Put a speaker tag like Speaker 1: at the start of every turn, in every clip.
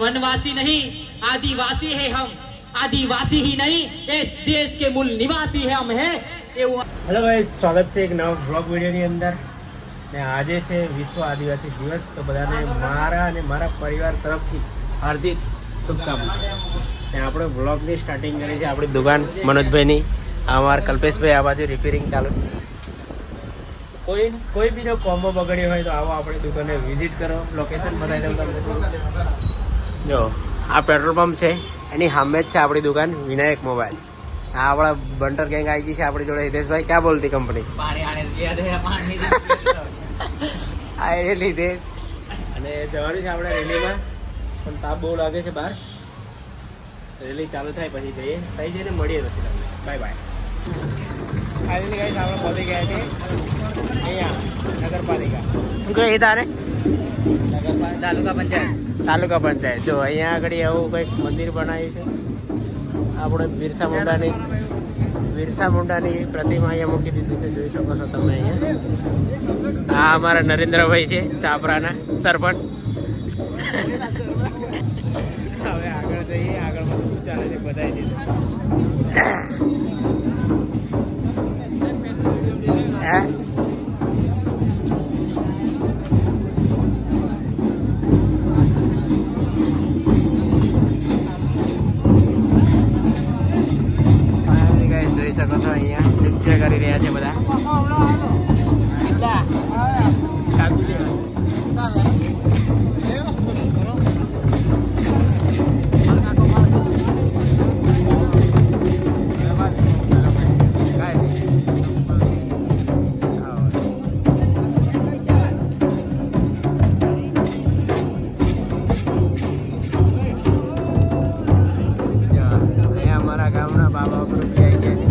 Speaker 1: वनवासी नहीं, आदिवासी है हम। आदिवासी ही नहीं, इस देश के मूल निवासी है हम है।
Speaker 2: હેલો ગાઈસ, સ્વાગત છે એક નવા વ્લોગ વિડીયોની અંદર. ને આજે છે વિશ્વ આદિવાસી દિવસ. તો બધાને મારા અને મારા પરિવાર તરફથી હાર્દિક શુભકામનાઓ. ને આપણે વ્લોગની સ્ટાર્ટિંગ કરી છે આપણી દુકાન મનોજભાઈની. અમારા કલ્પેશભાઈ આ બાજુ રિપેરિંગ ચાલુ. કોઈ બીનો કોમ્બો બગડ્યો હોય તો આવો આપણી દુકાને વિઝિટ કરો. લોકેશન બતાવી દઉં તમને. જો આ પેટ્રોલ પંપ છે, એની સામે જ છે આપણી દુકાન વિનાયક મોબાઈલ. હા, આપણા બંટર ગેંગ આવી ગઈ છે આપણી જોડે. હિતેશભાઈ ક્યાં બોલતી કંપની આ એ લીધે. અને જવાનું છે આપણે રેલીમાં, પણ તાપ બહુ લાગે છે બહાર. રેલી ચાલુ થાય પછી જઈએ, થઈ જઈને મળીએ પછી તમને. Bye bye. ફાઇનલી ગાઈસ આપણે પહોંચી ગયા છે અહીંયા નગરપાલિકા. શું કહે તારે? તાલુકા પંચાયત. જો અહીંયા આગળ એવું કંઈક મંદિર બનાવ્યું છે. આપણે બિરસા મુંડાની પ્રતિમા અહીંયા મૂકી દીધી છે, જોઈ શકો છો તમે અહીંયા. આ અમારા નરેન્દ્રભાઈ છે, ચાપરાના સરપંચ. હવે આગળ જઈએ, આગળ બધું ચાલે છે બધાય દીધું. જોઈ શકો છો અહીંયા નૃત્ય કરી રહ્યા છે બધા. અમારા ગામના બાબા ગ્રુપ આવી ગયા છે.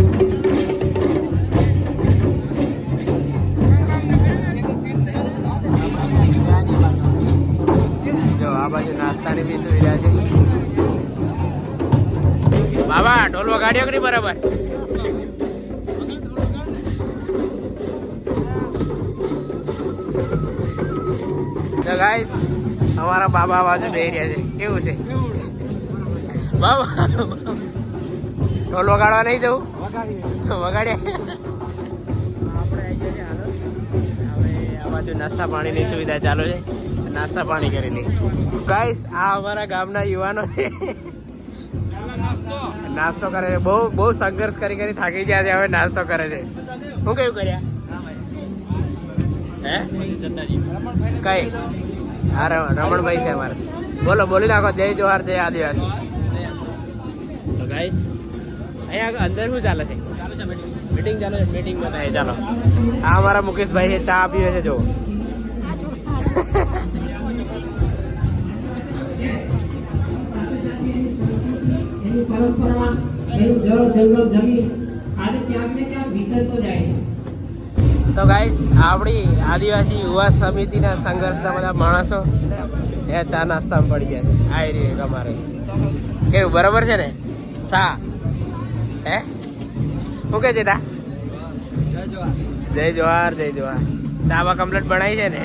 Speaker 2: જો આ બાજુ નાસ્તાની બી સુવિધા છે. બાબા ઢોલ વગાડ્યો કે નહીં બરાબર? તો ગાઈસ અમારા બાબા બાજુ બેહી રહ્યા છે. કેવું છે બાબા? ઢોલ વગાડવા નહીં જવું? વગાડ્યા. આપણે આ બાજુ નાસ્તા પાણીની સુવિધા ચાલુ છે, નાસ્તા પાણી કરેલી. ગાઈસ આ અમારા ગામના યુવાનો છે, નાસ્તો કરે છે. બહુ સંઘર્ષ કરી થાકી ગયા છે, હવે નાસ્તો કરે છે. શું કયું કર્યા હે કઈ? હા રમણભાઈ છે અમારે. બોલો, બોલી નાખો. જય જોહાર, જય આદિવાસી. તો ગાઈસ અહીંયા અંદર શું ચાલે છે? મીટિંગ ચાલે છે. મીટિંગ બતાવે. ચાલો, આ અમારા મુકેશભાઈ છે, ચા પીવે છે. જો તો ગાઈસ આપણી આદિવાસી યુવા સમિતિના સંઘર્ષના બધા માણસો એ ચા નાસ્તામાં પડી ગયા છે. આ એરિયા અમારે કેવું બરાબર છે ને? સા હે શું કે છે તા? જય જોહાર, જય જોહાર. ચાવા કમ્પ્લેટ બનાવી છે ને?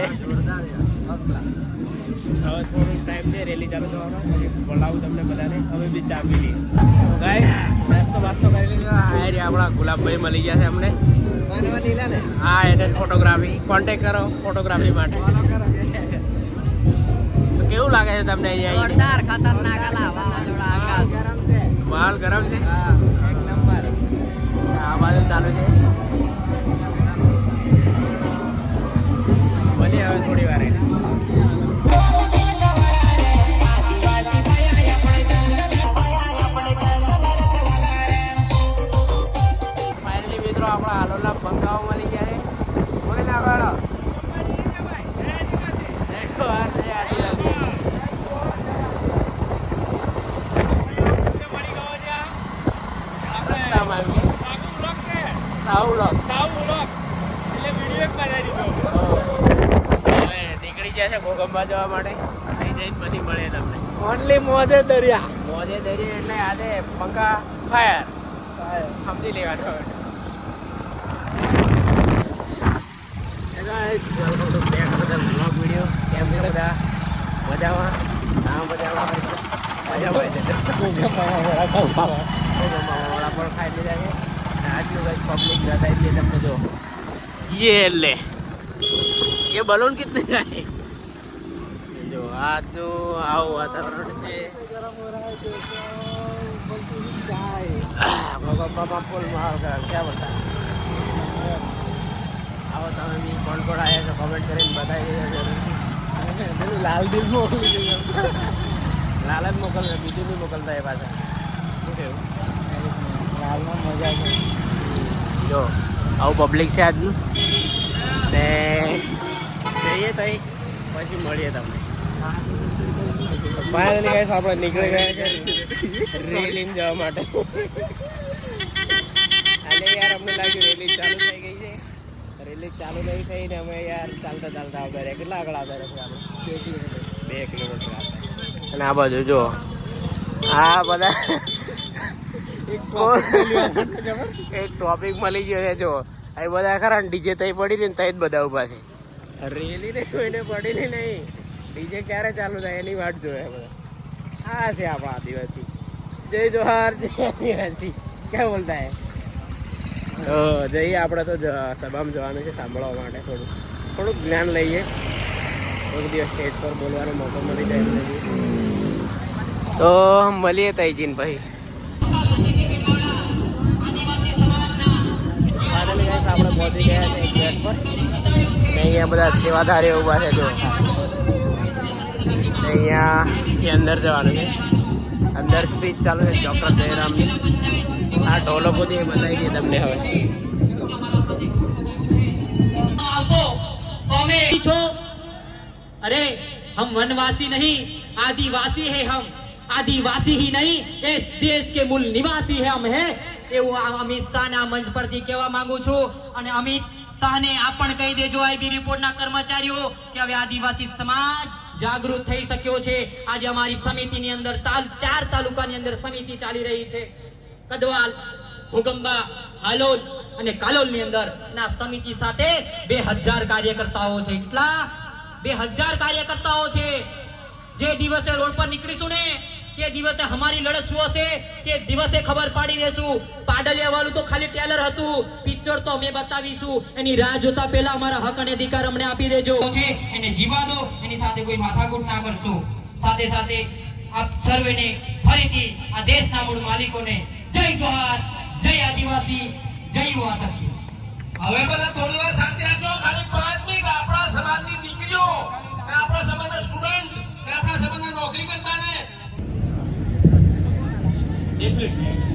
Speaker 2: હવે થોડું ટાઈમ છે, રેલી ચાલુ થવાનો. બોલાવું તમને બધાને. હવે બી ચા પી લઈએ. ગાઈસ નાસ્તો વાસ્તો કરી લીધો. આ એરિયા આપણા ગુલાબભાઈ મળી ગયા છે અમને. હા, એને ફોટોગ્રાફી કોન્ટેક કરો ફોટોગ્રાફી માટે. તો કેવું લાગે છે તમને અહીંયા? માલ ગરમ છે, એક નંબર. આ બાજુ ચાલુ છે. બની હવે થોડી વાર. ફાઇનલી મિત્રો આપણા હાલોલા બંગાઓ મળી ગયા છે. બોલી ના વાળો નીકળી જાય છે ભોગંબા જવા માટે. અહીં જઈને બધી મળે તમને. ઓનલી મોજે દરિયા. મોજે દરિયા એટલે આજે પંખા ફાયર સમજી લેવાનું. બધા મજામાં. આમ બધા મજા હોય છે વડાપાવ ખાઈ લીધા છે આજનું કંઈક પબ્લિક જતા એટલે તમને જો ये ले ये बलून कितने का है जो આજનું આવું વાતાવરણ છે क्या बता आओ તમે બી કોણ કોણ આવ્યા છો કમેન્ટ કરીને બતાવી દેજો જરૂર લાલ દિલ મોકલી દેજો લાલ જ મોકલને બીજું બી મોકલતા એ પાછા શું કેવું લાલમાં મજા છે જો આવું પબ્લિક છે આજનું ને જઈએ તઈ પછી મળીએ તમને ફાઇનલી ગાઈસ આપણે નીકળી ગયા છે રેલિંગ જવા માટે અને યાર અમને લાગ્યું રેલી ચાલુ થઈ ગઈ છે રેલી ચાલુ નહીં થઈ ને અમે યાર ચાલતા ચાલતા આવતા રહ્યા કેટલા આગળ આવતા રહ્યા આપણે 2 કિલોમીટર આવતા અને આ બાજુ જો આ બધા એક ટોપિક મળી ગયો છે જો આ બધા ખરા ને ડીજે તઈ પડી ને તઈ જ બધા ઊભા છે રેલી ને કોઈને પડી નહીં ડીજે ક્યારે ચાલુ થાય એની વાટ જોવે બધા આ છે આપણા આદિવાસી જય જોહાર જય આદિવાસી ક્યાં બોલતા હે તો જઈએ આપણે તો સભામાં જવાનું છે સાંભળવા માટે થોડુંક જ્ઞાન લઈએ એક દિવસ સ્ટેજ પર બોલવાનો મોકો મળી જાય તો મળીએ તઈજીન ભાઈ આપણે પહોંચી ગયા છે એક ગેટ પર ને અહીંયા બધા સેવાધારીઓ ઊભા છે જો અહીંયા અંદર જવાનું છે અંદર સ્પીચ ચાલુ છે ડૉક્ટર જયરામની આ ઢોલકોથી બતાવી દઈએ તમને હવે
Speaker 1: अरे हम वनवासी नहीं आदिवासी है हम आदिवासी ही नहीं इस देश के मूल निवासी है हम है એવું અમિત શાહના મંચ પરથી કહેવા માંગુ છું અને અમિત શાહને આ પણ કહી દેજો આઈબી રિપોર્ટના કર્મચારીઓ કે હવે આદિવાસી સમાજ જાગૃત થઈ શક્યો છે આજે અમારી સમિતિની અંદર 4 તાલુકાની અંદર સમિતિ ચાલી રહી છે કદવાલ ભોગંબા હાલોલ અને કાલોલની અંદર ના સમિતિ સાથે 2000 કાર્યકર્તાઓ છે કેટલા 2000 કાર્યકર્તાઓ છે જે દિવસે રોડ પર નીકળીશું ને તે દિવસે અમારી લડત શું હશે તે દિવસે ખબર પાડી દેશું પાડલિયા વાળું તો ખાલી ટેલર હતું પિક્ચર તો અમે બતાવીશું એની રાહ જોતા પહેલા અમારા હક અને અધિકાર અમને આપી દેજો છે એને જીવા દો એની સાથે કોઈ માથાકૂટ ના કરશું સાથે સાથે આપ સર્વેને ફરીથી આ દેશના મૂળ માલિકોને જય જોહાર જય આદિવાસી જય યુવા શક્તિ
Speaker 3: હવે બધા થોડી વાર શાંતિ રાખજો ખાલી 5 મિનિટ આપણા સમાજની દીકરીઓ અને આપણા સમાજના સ્ટુડન્ટ અને આપણા સમાજના નોકરી કરતા ને 1 મિનિટ